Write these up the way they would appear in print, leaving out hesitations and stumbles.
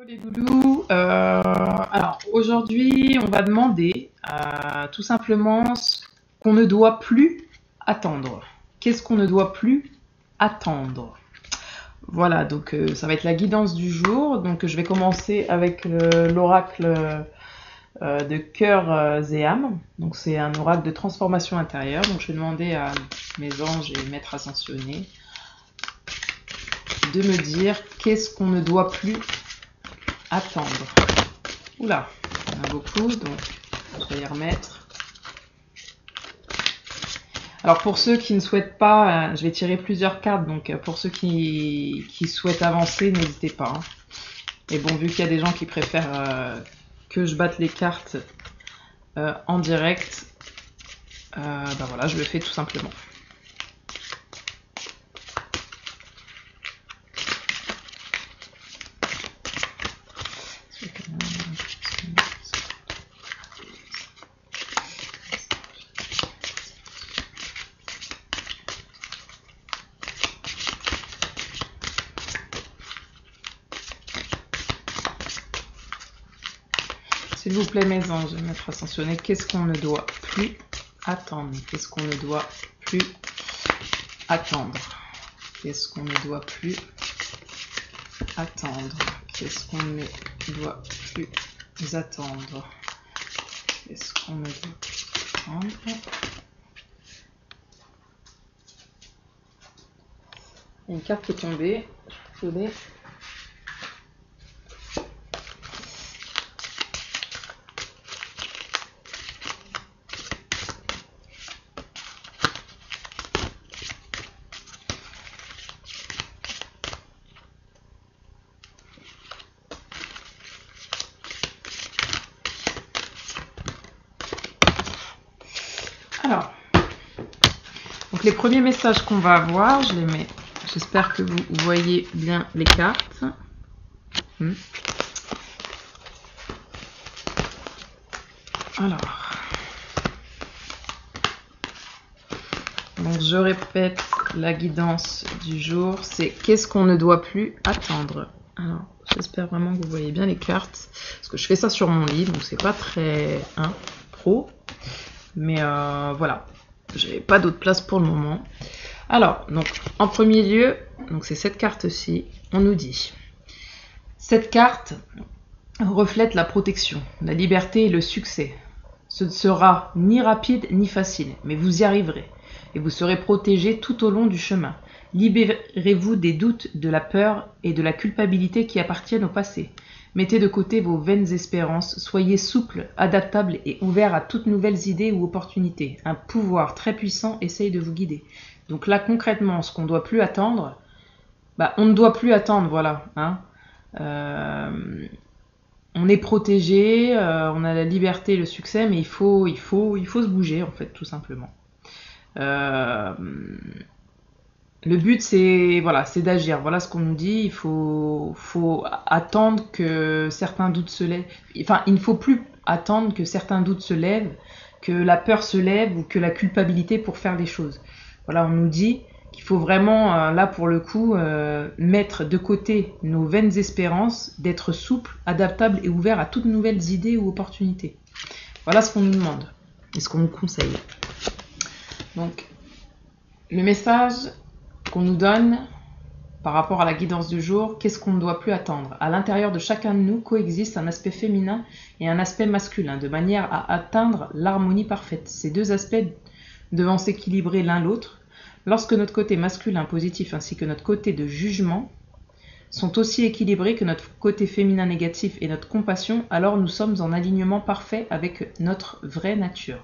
Les loulous, alors aujourd'hui on va demander tout simplement ce qu'on ne doit plus attendre. Qu'est-ce qu'on ne doit plus attendre? Voilà, donc ça va être la guidance du jour. Donc je vais commencer avec l'oracle de cœur et âme. Donc c'est un oracle de transformation intérieure. Donc je vais demander à mes anges et maîtres ascensionnés de me dire qu'est-ce qu'on ne doit plus attendre. Oula, il y en a beaucoup, donc je vais y remettre. Alors pour ceux qui ne souhaitent pas, je vais tirer plusieurs cartes, donc pour ceux qui souhaitent avancer, n'hésitez pas. Hein. Et bon, vu qu'il y a des gens qui préfèrent que je batte les cartes en direct, ben voilà, je le fais tout simplement. S'il vous plaît, mes anges, maîtres ascensionnés, qu'est-ce qu'on ne doit plus attendre? Qu'est-ce qu'on ne doit plus attendre? Qu'est-ce qu'on ne doit plus attendre? Qu'est-ce qu'on ne doit plus attendre? Qu'est-ce qu'on ne doit plus attendre? Il y a une carte qui est tombée. Je vais Alors, donc les premiers messages qu'on va avoir, je les mets. J'espère que vous voyez bien les cartes. Alors, donc je répète la guidance du jour, c'est qu'est-ce qu'on ne doit plus attendre. Alors, j'espère vraiment que vous voyez bien les cartes, parce que je fais ça sur mon lit, donc c'est pas très pro. Mais voilà, j'ai pas d'autre place pour le moment. Alors, donc, en premier lieu, donc c'est cette carte-ci, on nous dit. Cette carte reflète la protection, la liberté et le succès. Ce ne sera ni rapide ni facile, mais vous y arriverez. Et vous serez protégé tout au long du chemin. Libérez-vous des doutes, de la peur et de la culpabilité qui appartiennent au passé. Mettez de côté vos vaines espérances, soyez souple, adaptable et ouvert à toutes nouvelles idées ou opportunités. Un pouvoir très puissant essaye de vous guider. Donc là, concrètement, ce qu'on ne doit plus attendre, bah, on ne doit plus attendre, voilà. Hein. On est protégé, on a la liberté et le succès, mais il faut se bouger, en fait, tout simplement. Le but, c'est voilà, d'agir. Voilà ce qu'on nous dit. Il faut attendre que certains doutes se lèvent. Enfin, il ne faut plus attendre que certains doutes se lèvent, que la peur se lève ou que la culpabilité pour faire les choses. Voilà, on nous dit qu'il faut vraiment, là pour le coup, mettre de côté nos vaines espérances, d'être souple, adaptable et ouvert à toutes nouvelles idées ou opportunités. Voilà ce qu'on nous demande et ce qu'on nous conseille. Donc, le message qu'on nous donne par rapport à la guidance du jour, qu'est-ce qu'on ne doit plus attendre? À l'intérieur de chacun de nous coexiste un aspect féminin et un aspect masculin, de manière à atteindre l'harmonie parfaite. Ces deux aspects devant s'équilibrer l'un l'autre. Lorsque notre côté masculin positif ainsi que notre côté de jugement sont aussi équilibrés que notre côté féminin négatif et notre compassion, alors nous sommes en alignement parfait avec notre vraie nature.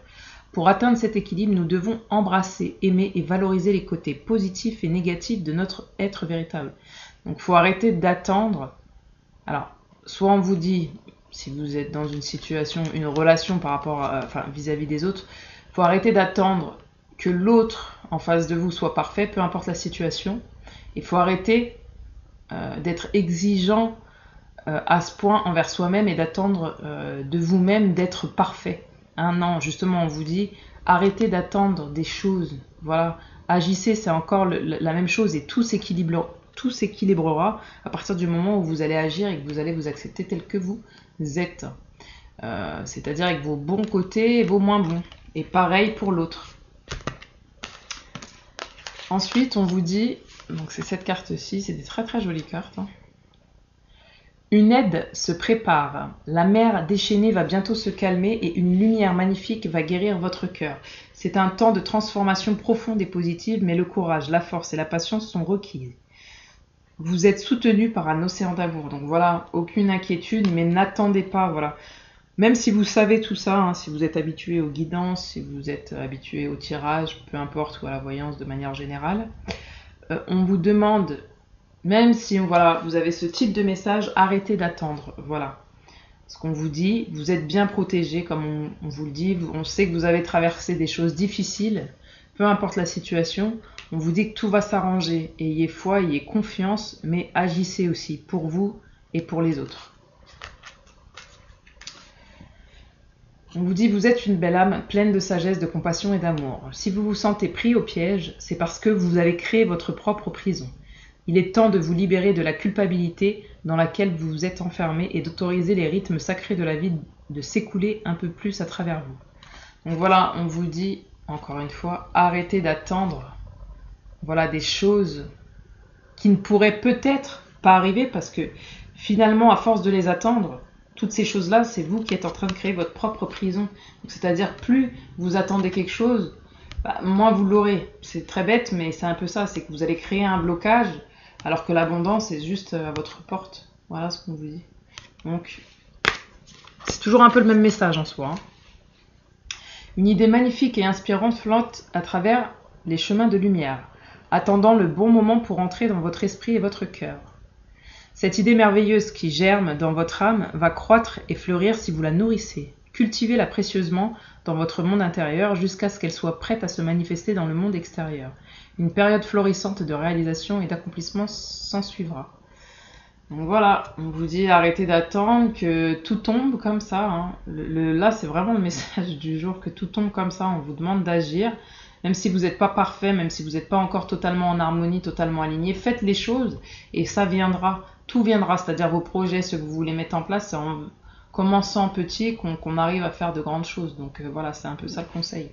Pour atteindre cet équilibre, nous devons embrasser, aimer et valoriser les côtés positifs et négatifs de notre être véritable. Donc, il faut arrêter d'attendre. Alors, soit on vous dit, si vous êtes dans une situation, une relation par rapport à, vis-à-vis des autres, il faut arrêter d'attendre que l'autre en face de vous soit parfait, peu importe la situation. Il faut arrêter d'être exigeant à ce point envers soi-même et d'attendre de vous-même d'être parfait. Non, justement, on vous dit, arrêtez d'attendre des choses. Voilà, agissez, c'est encore la même chose et tout s'équilibre tout s'équilibrera à partir du moment où vous allez agir et que vous allez vous accepter tel que vous êtes. C'est-à-dire avec vos bons côtés et vos moins bons. Et pareil pour l'autre. Ensuite, on vous dit, donc c'est cette carte-ci, c'est des très très jolies cartes. Hein. Une aide se prépare, la mer déchaînée va bientôt se calmer et une lumière magnifique va guérir votre cœur. C'est un temps de transformation profonde et positive, mais le courage, la force et la patience sont requises. Vous êtes soutenu par un océan d'amour, donc voilà, aucune inquiétude, mais n'attendez pas, voilà. Même si vous savez tout ça, hein, si vous êtes habitué aux guidances, si vous êtes habitué au tirage, peu importe, ou à la voyance de manière générale, on vous demande, même si voilà, vous avez ce type de message, arrêtez d'attendre. Voilà. Ce qu'on vous dit, vous êtes bien protégé, comme on vous le dit. On sait que vous avez traversé des choses difficiles, peu importe la situation. On vous dit que tout va s'arranger. Ayez foi, ayez confiance, mais agissez aussi pour vous et pour les autres. On vous dit, vous êtes une belle âme pleine de sagesse, de compassion et d'amour. Si vous vous sentez pris au piège, c'est parce que vous avez créé votre propre prison. Il est temps de vous libérer de la culpabilité dans laquelle vous vous êtes enfermé et d'autoriser les rythmes sacrés de la vie de s'écouler un peu plus à travers vous. Donc voilà, on vous dit, encore une fois, arrêtez d'attendre voilà, des choses qui ne pourraient peut-être pas arriver parce que finalement, à force de les attendre, toutes ces choses-là, c'est vous qui êtes en train de créer votre propre prison. C'est-à-dire, plus vous attendez quelque chose, moins vous l'aurez. C'est très bête, mais c'est un peu ça. C'est que vous allez créer un blocage, alors que l'abondance est juste à votre porte. Voilà ce qu'on vous dit. Donc, c'est toujours un peu le même message en soi. Hein. Une idée magnifique et inspirante flotte à travers les chemins de lumière, attendant le bon moment pour entrer dans votre esprit et votre cœur. Cette idée merveilleuse qui germe dans votre âme va croître et fleurir si vous la nourrissez. Cultivez-la précieusement dans votre monde intérieur jusqu'à ce qu'elle soit prête à se manifester dans le monde extérieur. Une période florissante de réalisation et d'accomplissement s'ensuivra. Donc voilà, on vous dit arrêtez d'attendre que tout tombe comme ça. Hein. Là, c'est vraiment le message du jour, que tout tombe comme ça. On vous demande d'agir. Même si vous n'êtes pas parfait, même si vous n'êtes pas encore totalement en harmonie, totalement aligné, faites les choses et ça viendra. Tout viendra, c'est-à-dire vos projets, ce que vous voulez mettre en place, c'est en commençant petit qu'on arrive à faire de grandes choses. Donc voilà, c'est un peu ça le conseil.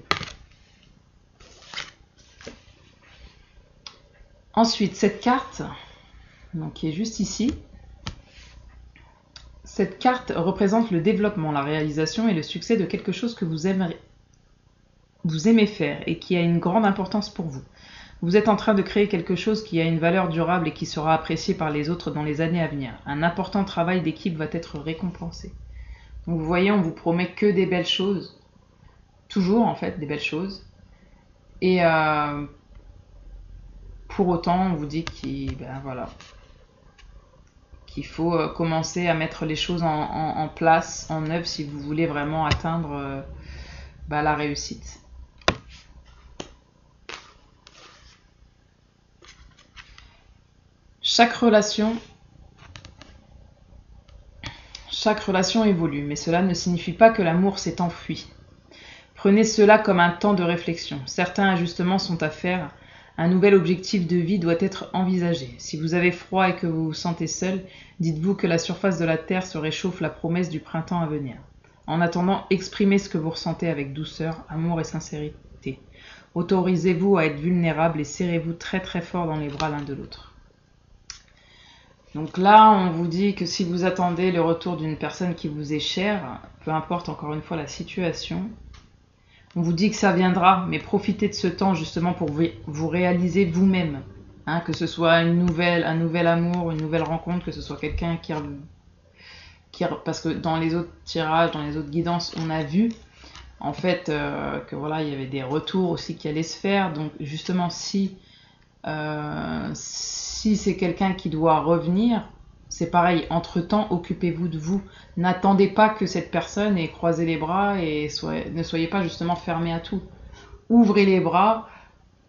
Ensuite, cette carte, donc, qui est juste ici, cette carte représente le développement, la réalisation et le succès de quelque chose que vous aimez faire et qui a une grande importance pour vous. Vous êtes en train de créer quelque chose qui a une valeur durable et qui sera apprécié par les autres dans les années à venir. Un important travail d'équipe va être récompensé. Donc vous voyez, on vous promet que des belles choses. Toujours en fait, des belles choses. Et pour autant, on vous dit qu'il faut commencer à mettre les choses en place, en œuvre, si vous voulez vraiment atteindre la réussite. Chaque relation évolue, mais cela ne signifie pas que l'amour s'est enfui. Prenez cela comme un temps de réflexion. Certains ajustements sont à faire. Un nouvel objectif de vie doit être envisagé. Si vous avez froid et que vous vous sentez seul, dites-vous que la surface de la terre se réchauffe, la promesse du printemps à venir. En attendant, exprimez ce que vous ressentez avec douceur, amour et sincérité. Autorisez-vous à être vulnérable et serrez-vous très très fort dans les bras l'un de l'autre. Donc là, on vous dit que si vous attendez le retour d'une personne qui vous est chère, peu importe encore une fois la situation, on vous dit que ça viendra, mais profitez de ce temps justement pour vous réaliser vous-même. Hein, que ce soit un nouvel amour, une nouvelle rencontre, que ce soit quelqu'un qui... Parce que dans les autres tirages, dans les autres guidances, on a vu en fait que voilà, il y avait des retours aussi qui allaient se faire. Donc justement, si c'est quelqu'un qui doit revenir, c'est pareil, entre-temps, occupez-vous de vous. N'attendez pas que cette personne ait croisé les bras et ne soyez pas justement fermé à tout. Ouvrez les bras.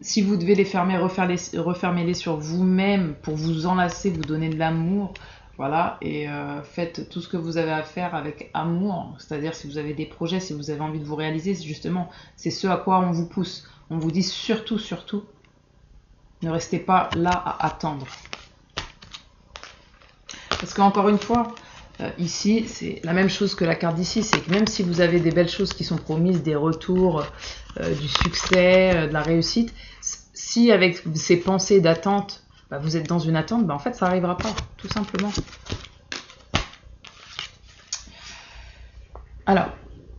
Si vous devez les fermer, refermez-les sur vous-même pour vous enlacer, vous donner de l'amour. Voilà, et faites tout ce que vous avez à faire avec amour. C'est-à-dire si vous avez des projets, si vous avez envie de vous réaliser, justement, c'est ce à quoi on vous pousse. On vous dit surtout, ne restez pas là à attendre. Parce qu'encore une fois, ici, c'est la même chose que la carte d'ici, c'est que même si vous avez des belles choses qui sont promises, des retours, du succès, de la réussite, si avec ces pensées d'attente, vous êtes dans une attente, en fait, ça n'arrivera pas, tout simplement. Alors,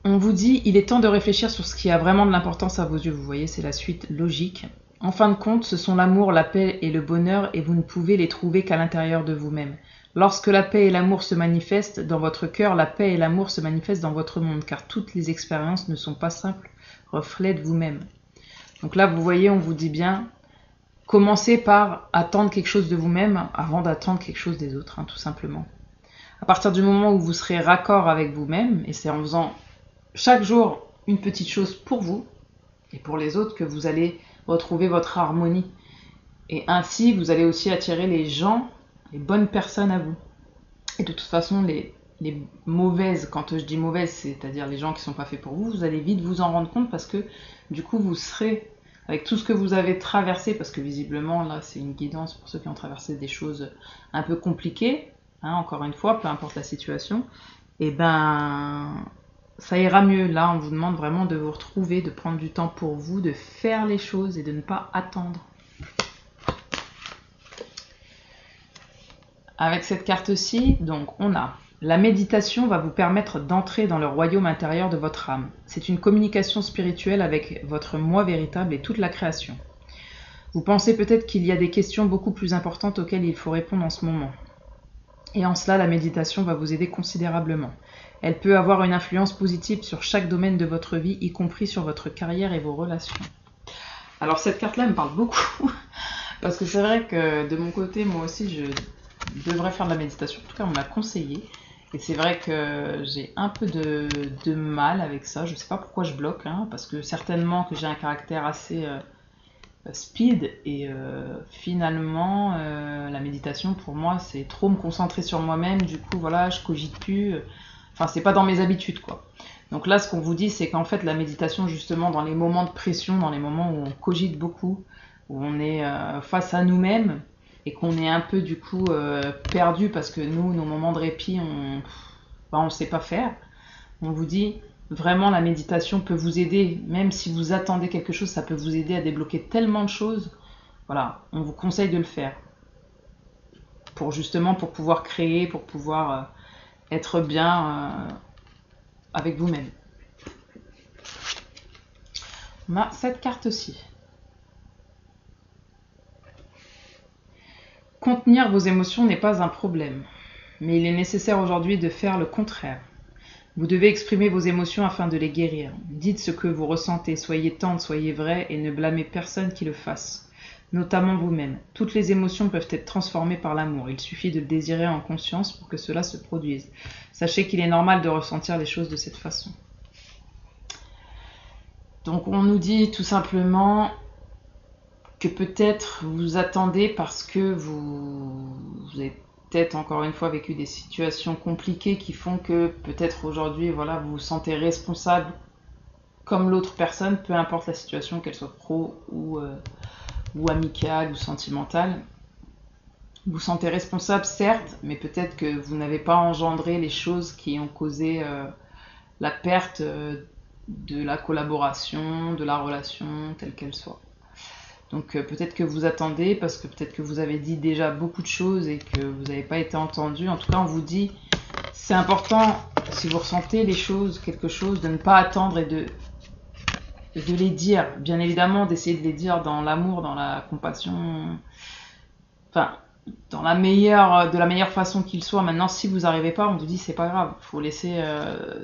on vous dit, il est temps de réfléchir sur ce qui a vraiment de l'importance à vos yeux. Vous voyez, c'est la suite logique. En fin de compte, ce sont l'amour, la paix et le bonheur, et vous ne pouvez les trouver qu'à l'intérieur de vous-même. Lorsque la paix et l'amour se manifestent dans votre cœur, la paix et l'amour se manifestent dans votre monde, car toutes les expériences ne sont pas simples reflets de vous-même. Donc là, vous voyez, on vous dit bien, commencez par attendre quelque chose de vous-même avant d'attendre quelque chose des autres, tout simplement. À partir du moment où vous serez raccord avec vous-même, et c'est en faisant chaque jour une petite chose pour vous et pour les autres que vous allez retrouver votre harmonie. Et ainsi, vous allez aussi attirer les gens, les bonnes personnes à vous. Et de toute façon, les mauvaises, quand je dis mauvaises, c'est-à-dire les gens qui ne sont pas faits pour vous, vous allez vite vous en rendre compte parce que du coup, vous serez, avec tout ce que vous avez traversé, parce que visiblement, là, c'est une guidance pour ceux qui ont traversé des choses un peu compliquées, encore une fois, peu importe la situation, et ça ira mieux. Là, on vous demande vraiment de vous retrouver, de prendre du temps pour vous, de faire les choses et de ne pas attendre. Avec cette carte-ci, donc, on a la méditation va vous permettre d'entrer dans le royaume intérieur de votre âme. C'est une communication spirituelle avec votre moi véritable et toute la création. Vous pensez peut-être qu'il y a des questions beaucoup plus importantes auxquelles il faut répondre en ce moment. Et en cela, la méditation va vous aider considérablement. Elle peut avoir une influence positive sur chaque domaine de votre vie, y compris sur votre carrière et vos relations. Alors cette carte-là me parle beaucoup, parce que c'est vrai que de mon côté, moi aussi, je devrais faire de la méditation. En tout cas, on m'a conseillé. Et c'est vrai que j'ai un peu de mal avec ça. Je ne sais pas pourquoi je bloque, parce que certainement que j'ai un caractère assez speed. Et finalement, la méditation, pour moi, c'est trop me concentrer sur moi-même. Du coup, voilà, je cogite plus. Enfin, c'est pas dans mes habitudes, quoi. Donc là, ce qu'on vous dit, c'est qu'en fait, la méditation, justement, dans les moments de pression, dans les moments où on cogite beaucoup, où on est face à nous-mêmes, et qu'on est un peu, du coup, perdu, parce que nous, nos moments de répit, on ne sait pas faire. On vous dit, vraiment, la méditation peut vous aider, même si vous attendez quelque chose, ça peut vous aider à débloquer tellement de choses. Voilà, on vous conseille de le faire. Pour pouvoir créer, pour pouvoir être bien avec vous-même. On a cette carte-ci. Contenir vos émotions n'est pas un problème, mais il est nécessaire aujourd'hui de faire le contraire. Vous devez exprimer vos émotions afin de les guérir. Dites ce que vous ressentez, soyez tendre, soyez vrai et ne blâmez personne qui le fasse, notamment vous-même. Toutes les émotions peuvent être transformées par l'amour. Il suffit de le désirer en conscience pour que cela se produise. Sachez qu'il est normal de ressentir les choses de cette façon. Donc on nous dit tout simplement que peut-être vous attendez parce que vous avez peut-être encore une fois vécu des situations compliquées qui font que peut-être aujourd'hui, voilà, vous vous sentez responsable comme l'autre personne, peu importe la situation, qu'elle soit pro ou amicale ou sentimentale. Vous vous sentez responsable, certes, mais peut-être que vous n'avez pas engendré les choses qui ont causé la perte de la collaboration, de la relation, telle qu'elle soit. Donc peut-être que vous attendez parce que peut-être que vous avez dit déjà beaucoup de choses et que vous n'avez pas été entendu. En tout cas, on vous dit, c'est important, si vous ressentez les choses, quelque chose, de ne pas attendre et de les dire. Bien évidemment, d'essayer de les dire dans l'amour, dans la compassion, enfin, de la meilleure façon qu'il soit. Maintenant, si vous n'arrivez pas, on vous dit, c'est pas grave. Il faut laisser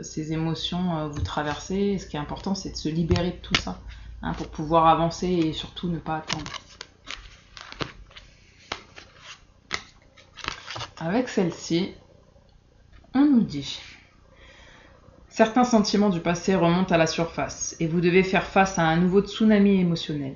ces émotions vous traverser. Et ce qui est important, c'est de se libérer de tout ça. Pour pouvoir avancer et surtout ne pas attendre. Avec celle-ci, on nous dit certains sentiments du passé remontent à la surface et vous devez faire face à un nouveau tsunami émotionnel.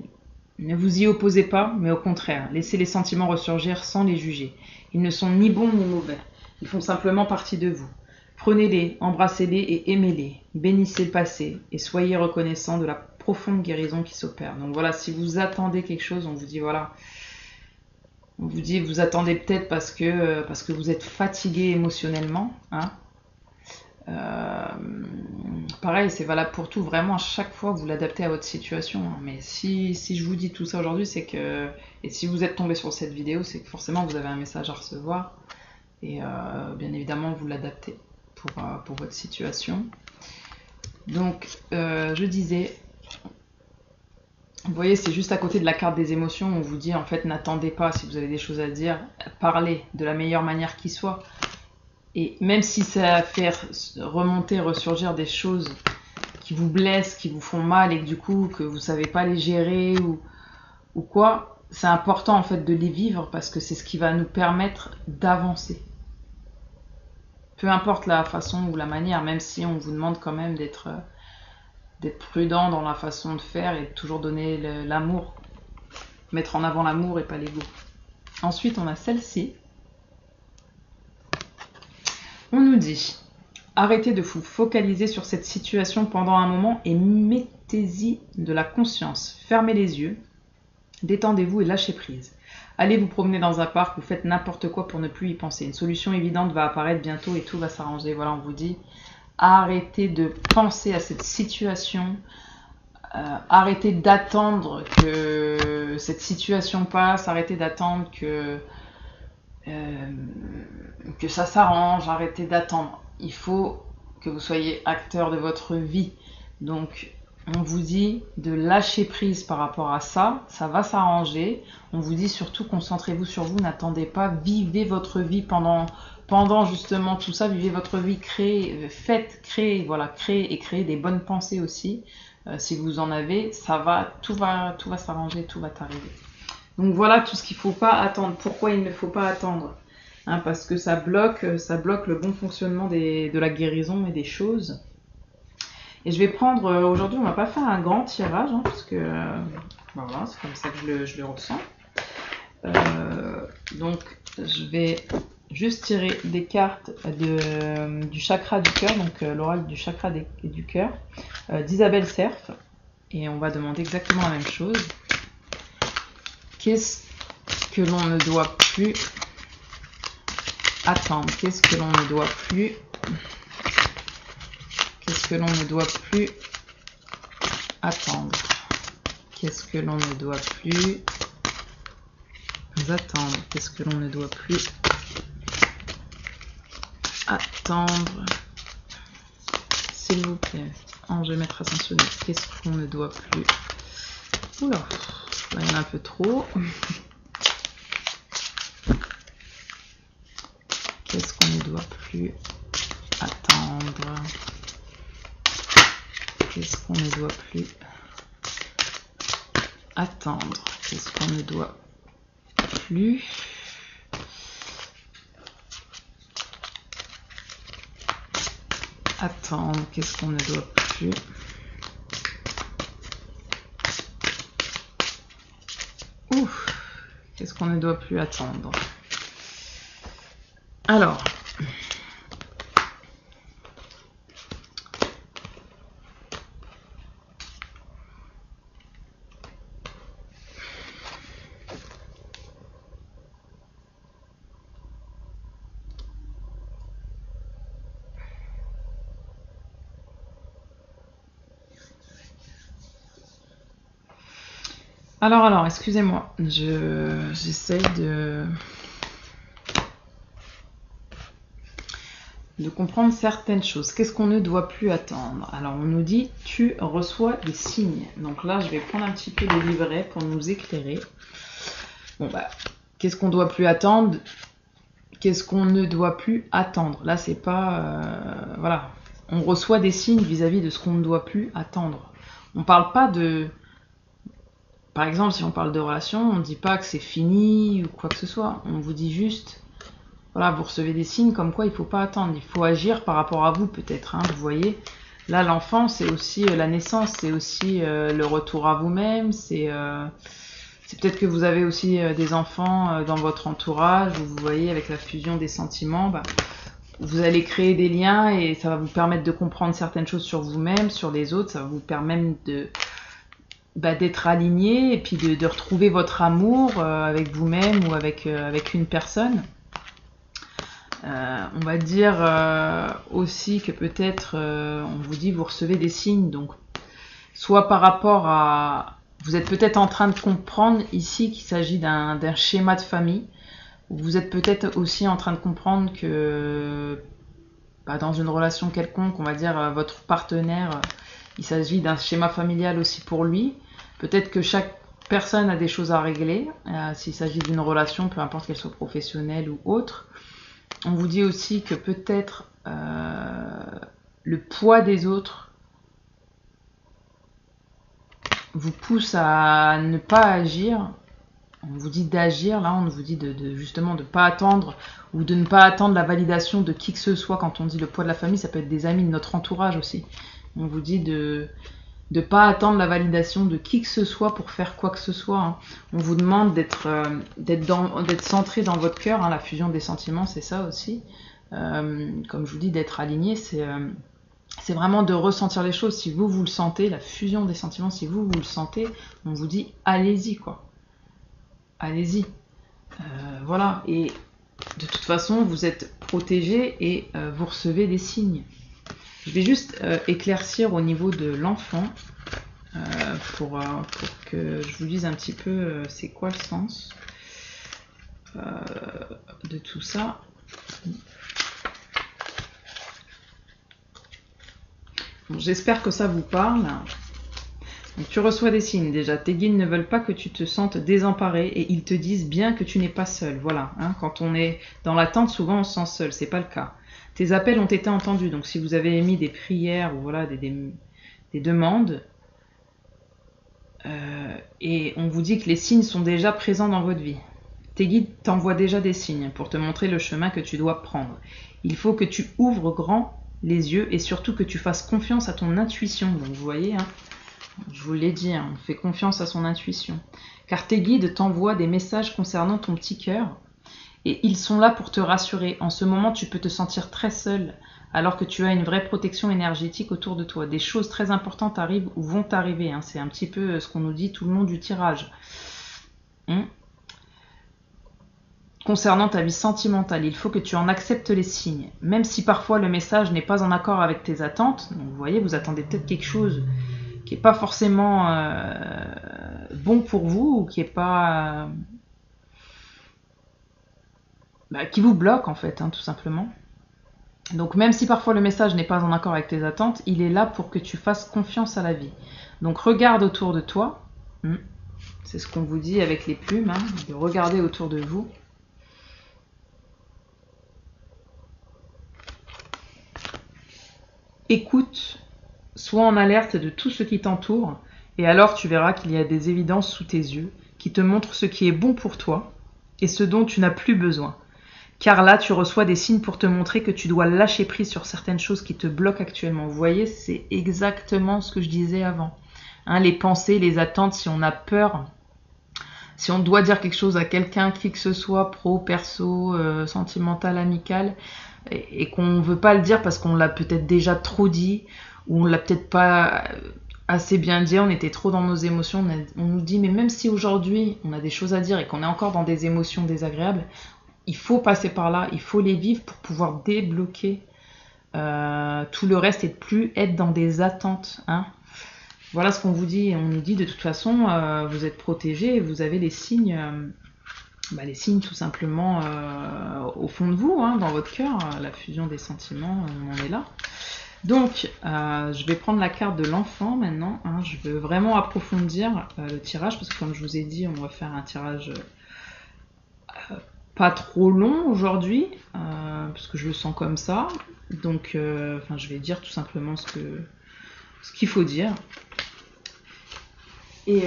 Ne vous y opposez pas, mais au contraire, laissez les sentiments ressurgir sans les juger. Ils ne sont ni bons ni mauvais, ils font simplement partie de vous. Prenez-les, embrassez-les et aimez-les. Bénissez le passé et soyez reconnaissants de la profonde guérison qui s'opère. Donc voilà, si vous attendez quelque chose, on vous dit voilà, On vous dit, vous attendez peut-être parce que vous êtes fatigué émotionnellement. Hein. Pareil, c'est valable pour tout. Vraiment, à chaque fois, vous l'adaptez à votre situation. Hein. Mais si je vous dis tout ça aujourd'hui, c'est que... Et si vous êtes tombé sur cette vidéo, c'est que forcément, vous avez un message à recevoir. Et bien évidemment, vous l'adaptez pour votre situation. Donc, je disais... Vous voyez, c'est juste à côté de la carte des émotions. On vous dit, en fait, n'attendez pas si vous avez des choses à dire. Parlez de la meilleure manière qui soit. Et même si ça va faire remonter, ressurgir des choses qui vous blessent, qui vous font mal et que du coup, que vous savez pas les gérer ou quoi, c'est important en fait de les vivre parce que c'est ce qui va nous permettre d'avancer. Peu importe la façon ou la manière, même si on vous demande quand même d'être prudent dans la façon de faire et de toujours donner l'amour, mettre en avant l'amour et pas l'ego. Ensuite, on a celle-ci. On nous dit, arrêtez de vous focaliser sur cette situation pendant un moment et mettez-y de la conscience. Fermez les yeux, détendez-vous et lâchez prise. Allez vous promener dans un parc, vous faites n'importe quoi pour ne plus y penser. Une solution évidente va apparaître bientôt et tout va s'arranger. Voilà, on vous dit, arrêtez de penser à cette situation. Arrêtez d'attendre que cette situation passe. Arrêtez d'attendre que ça s'arrange, arrêtez d'attendre. Il faut que vous soyez acteur de votre vie. Donc, on vous dit de lâcher prise par rapport à ça, ça va s'arranger. On vous dit surtout, concentrez-vous sur vous, n'attendez pas, vivez votre vie pendant justement tout ça, vivez votre vie, créez, voilà, créez des bonnes pensées aussi. Si vous en avez, tout va s'arranger, tout va t'arriver. Donc voilà tout ce qu'il ne faut pas attendre. Pourquoi il ne faut pas attendre, hein, parce que ça bloque le bon fonctionnement de la guérison et des choses. Et je vais prendre, aujourd'hui on va pas faire un grand tirage, hein, parce que voilà, c'est comme ça que je le ressens. Donc je vais juste tirer des cartes du chakra du cœur, donc l'oracle du chakra du cœur, d'Isabelle Cerf. Et on va demander exactement la même chose. Qu'est-ce que l'on ne doit plus attendre? Qu'est-ce que l'on ne doit plus attendre? Qu'est-ce que l'on ne doit plus attendre? Qu'est-ce que l'on ne doit plus attendre? S'il vous plaît. Ange maître ascensionné. Qu'est-ce qu'on ne doit plus... Oula, là il y en a un peu trop. Qu'est-ce qu'on ne doit plus attendre? Qu'est-ce qu'on ne doit plus attendre? Qu'est-ce qu'on ne doit plus attendre? Qu'est-ce qu'on ne doit plus qu'est-ce qu'on ne doit plus attendre? Alors, excusez-moi, j'essaye de comprendre certaines choses. Qu'est-ce qu'on ne doit plus attendre? Alors, on nous dit, tu reçois des signes. Donc là, je vais prendre un petit peu de livret pour nous éclairer. Bon, qu'est-ce qu'on doit plus attendre? Qu'est-ce qu'on ne doit plus attendre? Là, c'est pas... voilà. On reçoit des signes vis-à-vis de ce qu'on ne doit plus attendre. On parle pas de... Par exemple, si on parle de relation, on ne dit pas que c'est fini ou quoi que ce soit. On vous dit juste... Voilà, vous recevez des signes comme quoi il ne faut pas attendre, il faut agir par rapport à vous peut-être, hein, vous voyez. Là, l'enfant, c'est aussi la naissance, c'est aussi le retour à vous-même, c'est peut-être que vous avez aussi des enfants dans votre entourage, où vous voyez avec la fusion des sentiments, vous allez créer des liens et ça va vous permettre de comprendre certaines choses sur vous-même, sur les autres, ça va vous permettre d'être aligné et puis de retrouver votre amour avec vous-même ou avec une personne. On va dire aussi que peut-être, on vous dit, vous recevez des signes, donc soit par rapport à... Vous êtes peut-être en train de comprendre ici qu'il s'agit d'un schéma de famille, ou vous êtes peut-être aussi en train de comprendre que dans une relation quelconque, on va dire votre partenaire, il s'agit d'un schéma familial aussi pour lui. Peut-être que chaque personne a des choses à régler, s'il s'agit d'une relation, peu importe qu'elle soit professionnelle ou autre. On vous dit aussi que peut-être le poids des autres vous pousse à ne pas agir. On vous dit d'agir, là on vous dit justement de ne pas attendre ou de ne pas attendre la validation de qui que ce soit. Quand on dit le poids de la famille, ça peut être des amis de notre entourage aussi. On vous dit de ne pas attendre la validation de qui que ce soit pour faire quoi que ce soit. Hein. On vous demande d'être centré dans votre cœur. Hein. La fusion des sentiments, c'est ça aussi. Comme je vous dis, d'être aligné, c'est vraiment de ressentir les choses. Si vous le sentez, la fusion des sentiments, si vous le sentez, on vous dit allez-y, quoi. Allez-y. Voilà. Et de toute façon, vous êtes protégé et vous recevez des signes. Je vais juste éclaircir au niveau de l'enfant pour que je vous dise un petit peu c'est quoi le sens de tout ça. Bon, j'espère que ça vous parle. Donc, tu reçois des signes déjà. Tes guides ne veulent pas que tu te sentes désemparé et ils te disent bien que tu n'es pas seul. Voilà. Hein, quand on est dans l'attente, souvent on se sent seul. C'est pas le cas. Tes appels ont été entendus. Donc si vous avez émis des prières ou voilà des demandes, et on vous dit que les signes sont déjà présents dans votre vie. Tes guides t'envoient déjà des signes pour te montrer le chemin que tu dois prendre. Il faut que tu ouvres grand les yeux et surtout que tu fasses confiance à ton intuition. Donc vous voyez, hein, je vous l'ai dit, hein, on fait confiance à son intuition. Car tes guides t'envoient des messages concernant ton petit cœur et ils sont là pour te rassurer. En ce moment, tu peux te sentir très seul alors que tu as une vraie protection énergétique autour de toi. Des choses très importantes arrivent ou vont t'arriver. Hein. C'est un petit peu ce qu'on nous dit tout le long du tirage. Concernant ta vie sentimentale, il faut que tu en acceptes les signes. Même si parfois le message n'est pas en accord avec tes attentes. Donc, vous voyez, vous attendez peut-être quelque chose qui n'est pas forcément bon pour vous ou qui n'est pas... qui vous bloque en fait, hein, tout simplement. Donc même si parfois le message n'est pas en accord avec tes attentes, il est là pour que tu fasses confiance à la vie. Donc regarde autour de toi, c'est ce qu'on vous dit avec les plumes, hein, de regarder autour de vous. Écoute, sois en alerte de tout ce qui t'entoure, et alors tu verras qu'il y a des évidences sous tes yeux qui te montrent ce qui est bon pour toi et ce dont tu n'as plus besoin. Car là, tu reçois des signes pour te montrer que tu dois lâcher prise sur certaines choses qui te bloquent actuellement. Vous voyez, c'est exactement ce que je disais avant. Hein, les pensées, les attentes, si on a peur, si on doit dire quelque chose à quelqu'un, qui que ce soit, pro, perso, sentimental, amical, et qu'on ne veut pas le dire parce qu'on l'a peut-être déjà trop dit, ou on l'a peut-être pas assez bien dit, on était trop dans nos émotions, on nous dit, mais même si aujourd'hui on a des choses à dire et qu'on est encore dans des émotions désagréables, il faut passer par là, il faut les vivre pour pouvoir débloquer tout le reste et de plus être dans des attentes. Hein. Voilà ce qu'on vous dit. On nous dit de toute façon, vous êtes protégés, vous avez les signes tout simplement au fond de vous, hein, dans votre cœur, la fusion des sentiments, on en est là. Donc, je vais prendre la carte de l'enfant maintenant. Hein, je veux vraiment approfondir le tirage parce que comme je vous ai dit, on va faire un tirage... pas trop long aujourd'hui, parce que je le sens comme ça. Donc, je vais dire tout simplement ce qu'il faut dire. Et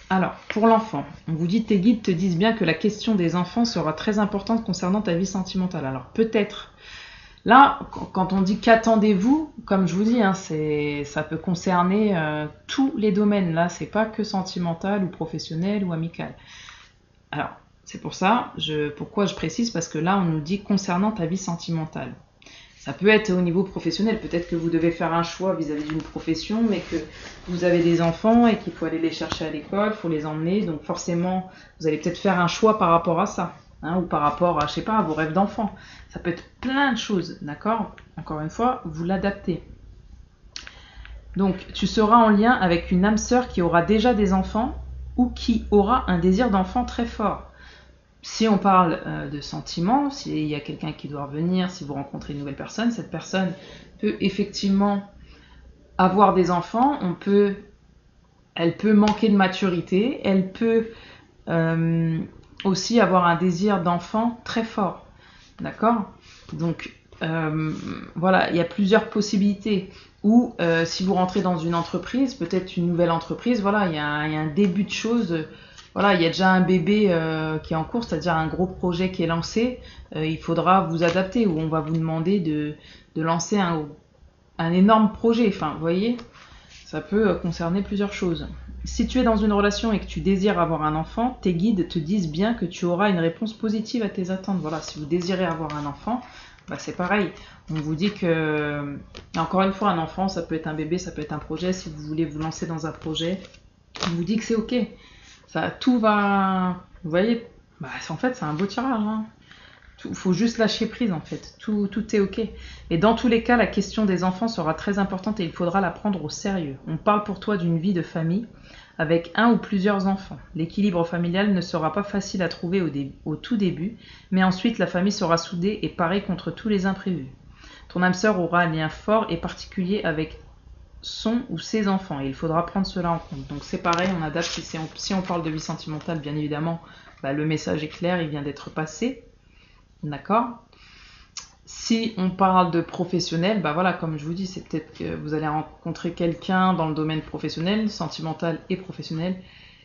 alors, pour l'enfant, on vous dit tes guides te disent bien que la question des enfants sera très importante concernant ta vie sentimentale. Alors peut-être, là, quand on dit qu'attendez-vous, comme je vous dis, hein, ça peut concerner tous les domaines. Là, c'est pas que sentimental ou professionnel ou amical. Alors, c'est pour ça, pourquoi je précise, parce que là, on nous dit concernant ta vie sentimentale. Ça peut être au niveau professionnel. Peut-être que vous devez faire un choix vis-à-vis d'une profession, mais que vous avez des enfants et qu'il faut aller les chercher à l'école, il faut les emmener. Donc forcément, vous allez peut-être faire un choix par rapport à ça. Hein, ou par rapport à, je sais pas, à vos rêves d'enfant. Ça peut être plein de choses, d'accord? Encore une fois, vous l'adaptez. Donc, tu seras en lien avec une âme sœur qui aura déjà des enfants ou qui aura un désir d'enfant très fort. Si on parle de sentiments, s'il y a quelqu'un qui doit revenir, si vous rencontrez une nouvelle personne, cette personne peut effectivement avoir des enfants, elle peut manquer de maturité, elle peut aussi avoir un désir d'enfant très fort. D'accord? Donc, voilà, il y a plusieurs possibilités. Ou si vous rentrez dans une entreprise, peut-être une nouvelle entreprise, voilà, il y a un début de choses. Voilà, il y a déjà un bébé qui est en cours, c'est-à-dire un gros projet qui est lancé. Il faudra vous adapter ou on va vous demander de lancer un énorme projet. Enfin, vous voyez, ça peut concerner plusieurs choses. Si tu es dans une relation et que tu désires avoir un enfant, tes guides te disent bien que tu auras une réponse positive à tes attentes. Voilà, si vous désirez avoir un enfant, bah c'est pareil. On vous dit que, encore une fois, un enfant, ça peut être un bébé, ça peut être un projet. Si vous voulez vous lancer dans un projet, on vous dit que c'est ok. Ça, tout va... Vous voyez, bah, en fait, c'est un beau tirage. Hein. Il faut juste lâcher prise, en fait. Tout est ok. Et dans tous les cas, la question des enfants sera très importante et il faudra la prendre au sérieux. On parle pour toi d'une vie de famille avec un ou plusieurs enfants. L'équilibre familial ne sera pas facile à trouver au tout début, mais ensuite la famille sera soudée et parée contre tous les imprévus. Ton âme sœur aura un lien fort et particulier avec son ou ses enfants et il faudra prendre cela en compte. Donc c'est pareil, on adapte. Si on parle de vie sentimentale, bien évidemment, bah, le message est clair, il vient d'être passé. D'accord? Si on parle de professionnel, bah voilà, comme je vous dis, c'est peut-être que vous allez rencontrer quelqu'un dans le domaine professionnel, sentimental et professionnel,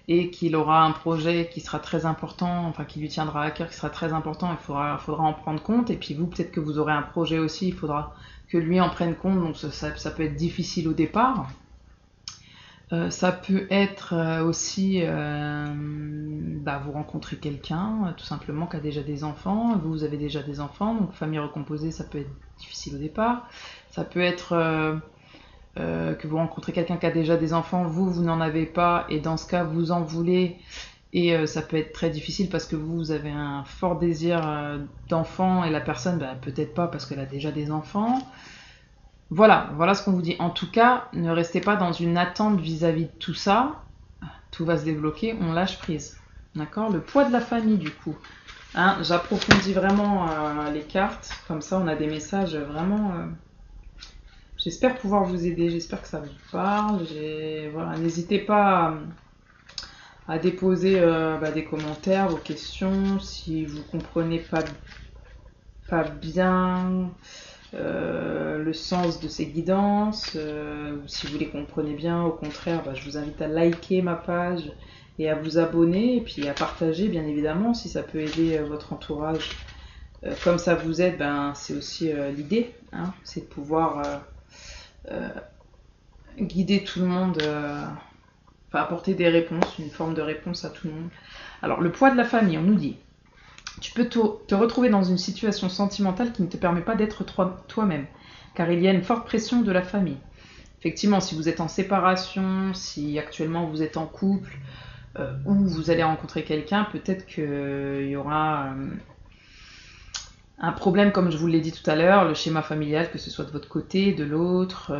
et qu'il aura un projet qui sera très important, enfin qui lui tiendra à cœur, qui sera très important, il faudra en prendre compte. Et puis vous, peut-être que vous aurez un projet aussi, il faudra que lui en prenne compte, donc ça peut être difficile au départ. Ça peut être aussi, bah, vous rencontrez quelqu'un, tout simplement, qui a déjà des enfants, vous avez déjà des enfants, donc famille recomposée, ça peut être difficile au départ. Ça peut être que vous rencontrez quelqu'un qui a déjà des enfants, vous n'en avez pas, et dans ce cas, vous en voulez, et ça peut être très difficile parce que vous avez un fort désir d'enfant, et la personne, bah, peut-être pas parce qu'elle a déjà des enfants. Voilà ce qu'on vous dit. En tout cas, ne restez pas dans une attente vis-à-vis de tout ça. Tout va se débloquer, on lâche prise. D'accord? Le poids de la famille, du coup. Hein, j'approfondis vraiment les cartes. Comme ça, on a des messages vraiment... J'espère pouvoir vous aider. J'espère que ça vous parle. Voilà, n'hésitez pas à déposer des commentaires, vos questions. Si vous comprenez pas bien... le sens de ces guidances, si vous les comprenez bien, au contraire, bah, je vous invite à liker ma page et à vous abonner et puis à partager bien évidemment si ça peut aider votre entourage. Comme ça vous aide, ben, c'est aussi l'idée, hein, c'est de pouvoir guider tout le monde, enfin apporter des réponses, une forme de réponse à tout le monde. Alors le poids de la famille, on nous dit tu peux te retrouver dans une situation sentimentale qui ne te permet pas d'être toi-même, car il y a une forte pression de la famille. Effectivement, si vous êtes en séparation, si actuellement vous êtes en couple, ou vous allez rencontrer quelqu'un, peut-être qu'il y aura un problème, comme je vous l'ai dit tout à l'heure, le schéma familial, que ce soit de votre côté, de l'autre,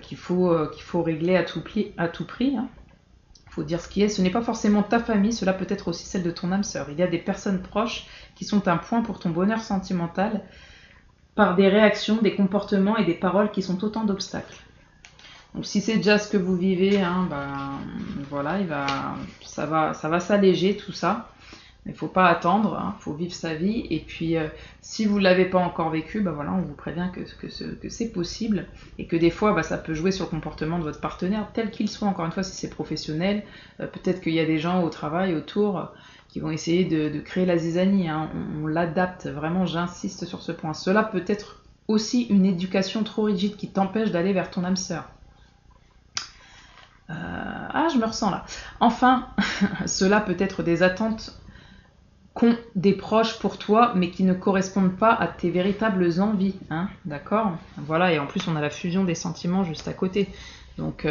qu'il faut régler à tout prix. Hein. Faut dire ce qui est, ce n'est pas forcément ta famille, cela peut être aussi celle de ton âme sœur. Il y a des personnes proches qui sont un point pour ton bonheur sentimental par des réactions, des comportements et des paroles qui sont autant d'obstacles. Donc si c'est déjà ce que vous vivez, hein, voilà, ça va s'alléger tout ça. Mais il ne faut pas attendre, il faut vivre sa vie. Et puis, si vous ne l'avez pas encore vécu, voilà, on vous prévient que c'est possible. Et que des fois, ça peut jouer sur le comportement de votre partenaire, tel qu'il soit. Encore une fois, si c'est professionnel, peut-être qu'il y a des gens au travail, autour, qui vont essayer de créer la zizanie. Hein. On l'adapte, vraiment, j'insiste sur ce point. Cela peut être aussi une éducation trop rigide qui t'empêche d'aller vers ton âme sœur. Je me ressens là. Enfin, cela peut être des attentes qu'ont des proches pour toi, mais qui ne correspondent pas à tes véritables envies, hein, d'accord? Voilà, et en plus on a la fusion des sentiments juste à côté. Donc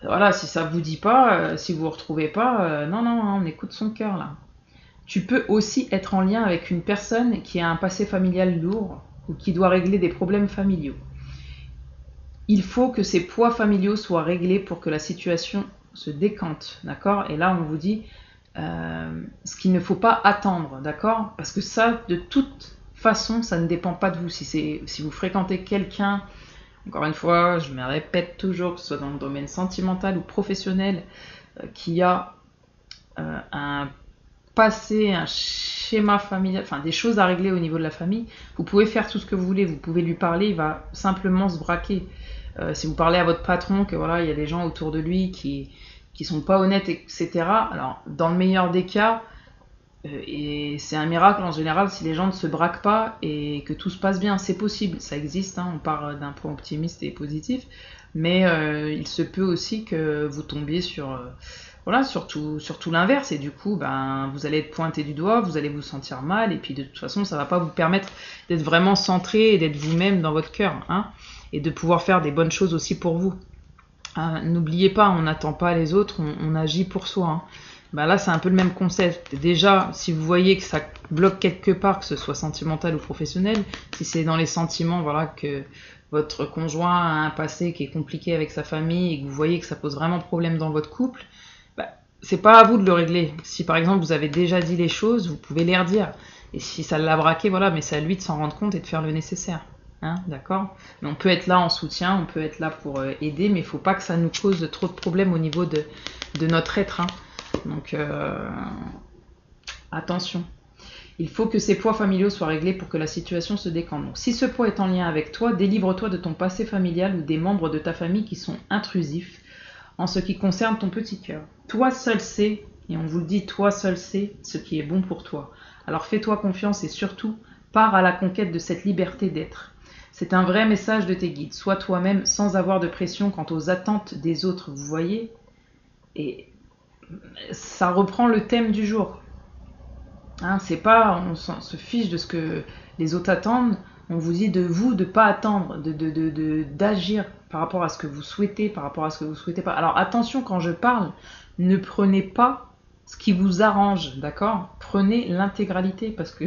voilà, si ça vous dit pas, si vous vous retrouvez pas, non, non, hein, on écoute son cœur là. Tu peux aussi être en lien avec une personne qui a un passé familial lourd ou qui doit régler des problèmes familiaux. Il faut que ces poids familiaux soient réglés pour que la situation se décante, d'accord? Et là, on vous dit ce qu'il ne faut pas attendre, d'accord? Parce que ça, de toute façon, ça ne dépend pas de vous. Si vous fréquentez quelqu'un, encore une fois, je me répète toujours, que ce soit dans le domaine sentimental ou professionnel, qui a un passé, un schéma familial, enfin des choses à régler au niveau de la famille, vous pouvez faire tout ce que vous voulez, vous pouvez lui parler, il va simplement se braquer. Si vous parlez à votre patron que voilà, il y a des gens autour de lui qui sont pas honnêtes, etc. Alors, dans le meilleur des cas, et c'est un miracle en général si les gens ne se braquent pas et que tout se passe bien, c'est possible, ça existe, hein, on part d'un point optimiste et positif, mais il se peut aussi que vous tombiez sur voilà, surtout l'inverse, et du coup, ben, vous allez être pointé du doigt, vous allez vous sentir mal, et puis de toute façon, ça va pas vous permettre d'être vraiment centré et d'être vous-même dans votre cœur, hein, et de pouvoir faire des bonnes choses aussi pour vous. N'oubliez pas, on n'attend pas les autres, on agit pour soi. Hein. Ben là, c'est un peu le même concept. Déjà, si vous voyez que ça bloque quelque part, que ce soit sentimental ou professionnel, si c'est dans les sentiments, voilà, que votre conjoint a un passé qui est compliqué avec sa famille et que vous voyez que ça pose vraiment problème dans votre couple, c'est pas à vous de le régler. Si par exemple vous avez déjà dit les choses, vous pouvez les redire. Et si ça l'a braqué, voilà, mais c'est à lui de s'en rendre compte et de faire le nécessaire. Hein, d'accord? Mais on peut être là en soutien, on peut être là pour aider, mais il faut pas que ça nous cause trop de problèmes au niveau de notre être. Hein. Donc attention. Il faut que ces poids familiaux soient réglés pour que la situation se décante. Donc, si ce poids est en lien avec toi, délivre-toi de ton passé familial ou des membres de ta famille qui sont intrusifs en ce qui concerne ton petit cœur. Toi seul sais, et on vous le dit, toi seul sais ce qui est bon pour toi. Alors fais-toi confiance et surtout, pars à la conquête de cette liberté d'être. C'est un vrai message de tes guides. Sois toi-même sans avoir de pression quant aux attentes des autres, vous voyez? Et ça reprend le thème du jour. Hein, c'est pas, on se fiche de ce que les autres attendent, on vous dit de vous de pas attendre, d'agir par rapport à ce que vous souhaitez, par rapport à ce que vous souhaitez pas. Alors attention, quand je parle, ne prenez pas ce qui vous arrange, d'accord? Prenez l'intégralité, parce que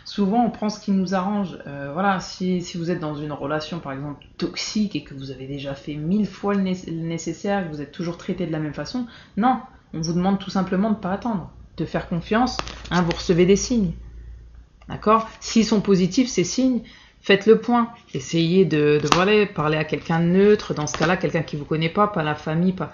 souvent on prend ce qui nous arrange. Voilà, si vous êtes dans une relation par exemple toxique et que vous avez déjà fait 1000 fois le nécessaire, que vous êtes toujours traité de la même façon, non, on vous demande tout simplement de ne pas attendre, de faire confiance, hein, vous recevez des signes. D'accord? S'ils sont positifs, ces signes, faites le point. Essayez de voilà, parler à quelqu'un de neutre, dans ce cas-là, quelqu'un qui ne vous connaît pas la famille, pas.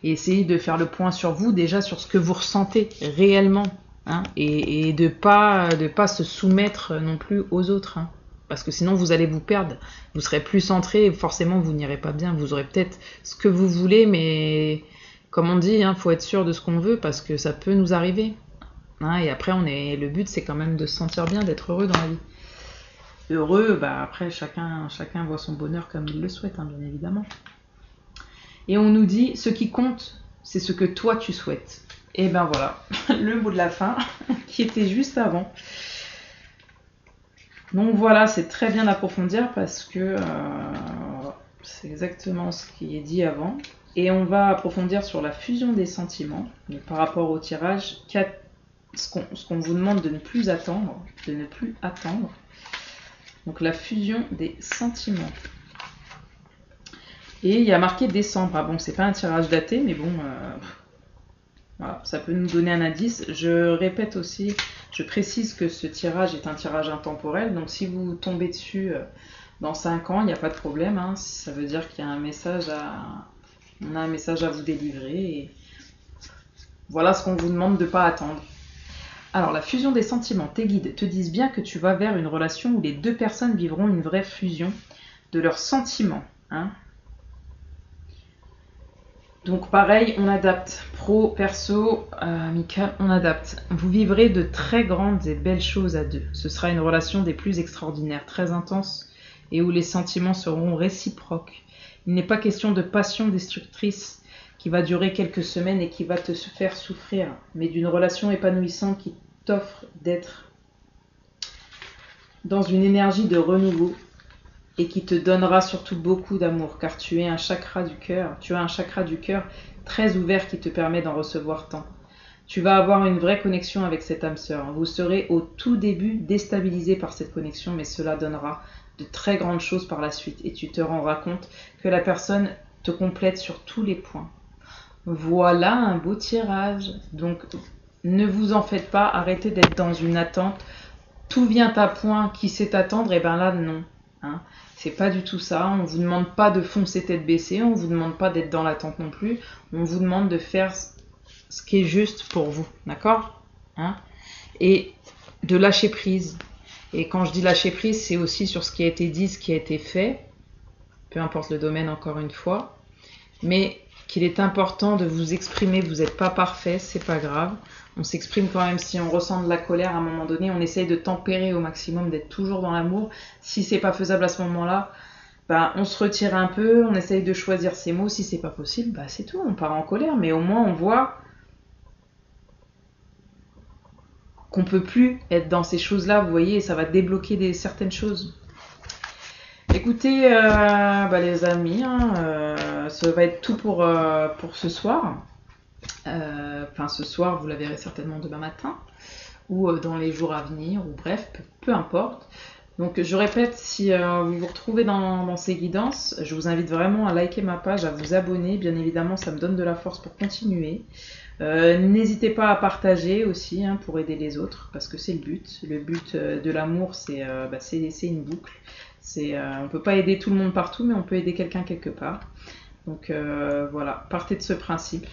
Et essayez de faire le point sur vous, déjà sur ce que vous ressentez réellement. Hein, et de pas se soumettre non plus aux autres. Hein, parce que sinon, vous allez vous perdre. Vous serez plus centré et forcément, vous n'irez pas bien. Vous aurez peut-être ce que vous voulez, mais comme on dit, hein, faut être sûr de ce qu'on veut parce que ça peut nous arriver. Hein, et après, le but, c'est quand même de se sentir bien, d'être heureux dans la vie. Heureux, bah après, chacun voit son bonheur comme il le souhaite, hein, bien évidemment. Et on nous dit, ce qui compte, c'est ce que toi tu souhaites. Et ben voilà, le mot de la fin, qui était juste avant. Donc voilà, c'est très bien d'approfondir parce que c'est exactement ce qui est dit avant. Et on va approfondir sur la fusion des sentiments, mais par rapport au tirage, ce qu'on vous demande de ne plus attendre, Donc la fusion des sentiments. Et il y a marqué décembre. Ah bon, c'est pas un tirage daté, mais bon, voilà, ça peut nous donner un indice. Je répète aussi, je précise que ce tirage est un tirage intemporel. Donc si vous tombez dessus dans 5 ans, il n'y a pas de problème. Hein, ça veut dire qu'il y a un message on a un message à vous délivrer. Et voilà ce qu'on vous demande de ne pas attendre. Alors, la fusion des sentiments, tes guides te disent bien que tu vas vers une relation où les deux personnes vivront une vraie fusion de leurs sentiments. Hein. Donc pareil, on adapte. Pro, perso, amical, on adapte. Vous vivrez de très grandes et belles choses à deux. Ce sera une relation des plus extraordinaires, très intense, et où les sentiments seront réciproques. Il n'est pas question de passion destructrice qui va durer quelques semaines et qui va te faire souffrir, mais d'une relation épanouissante t'offre d'être dans une énergie de renouveau et qui te donnera surtout beaucoup d'amour, car tu es un chakra du cœur, tu as un chakra du cœur très ouvert qui te permet d'en recevoir tant. Tu vas avoir une vraie connexion avec cette âme sœur. Vous serez au tout début déstabilisé par cette connexion, mais cela donnera de très grandes choses par la suite et tu te rendras compte que la personne te complète sur tous les points. Voilà un beau tirage. Donc ne vous en faites pas, arrêtez d'être dans une attente. Tout vient à point, qui sait attendre, et ben là non. Hein. C'est pas du tout ça. On vous demande pas de foncer tête baissée, on vous demande pas d'être dans l'attente non plus. On vous demande de faire ce qui est juste pour vous, d'accord, hein, et de lâcher prise. Et quand je dis lâcher prise, c'est aussi sur ce qui a été dit, ce qui a été fait, peu importe le domaine encore une fois, mais qu'il est important de vous exprimer. Vous n'êtes pas parfait, c'est pas grave. On s'exprime quand même. Si on ressent de la colère à un moment donné, on essaye de tempérer au maximum, d'être toujours dans l'amour. Si c'est pas faisable à ce moment-là, ben, on se retire un peu, on essaye de choisir ses mots. Si c'est pas possible, ben, c'est tout, on part en colère, mais au moins on voit qu'on peut plus être dans ces choses-là, vous voyez, et ça va débloquer certaines choses. Écoutez, les amis, ça va être tout pour ce soir. Enfin, ce soir, vous la verrez certainement demain matin, ou dans les jours à venir, ou bref, peu importe. Donc, je répète, si vous vous retrouvez dans ces guidances, je vous invite vraiment à liker ma page, à vous abonner. Bien évidemment, ça me donne de la force pour continuer. N'hésitez pas à partager aussi, hein, pour aider les autres, parce que c'est le but. Le but de l'amour, c'est une boucle. On ne peut pas aider tout le monde partout, mais on peut aider quelqu'un quelque part. Donc voilà, partez de ce principe.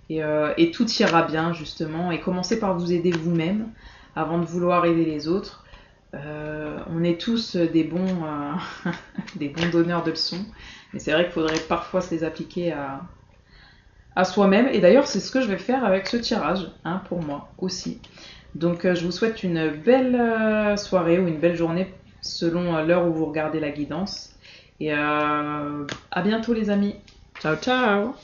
Et tout ira bien, justement. Et commencez par vous aider vous-même, avant de vouloir aider les autres. On est tous des bons donneurs de leçons. Mais c'est vrai qu'il faudrait parfois se les appliquer à soi-même. Et d'ailleurs, c'est ce que je vais faire avec ce tirage, hein, pour moi aussi. Donc je vous souhaite une belle soirée ou une belle journée selon l'heure où vous regardez la guidance. Et à bientôt les amis. Ciao ciao.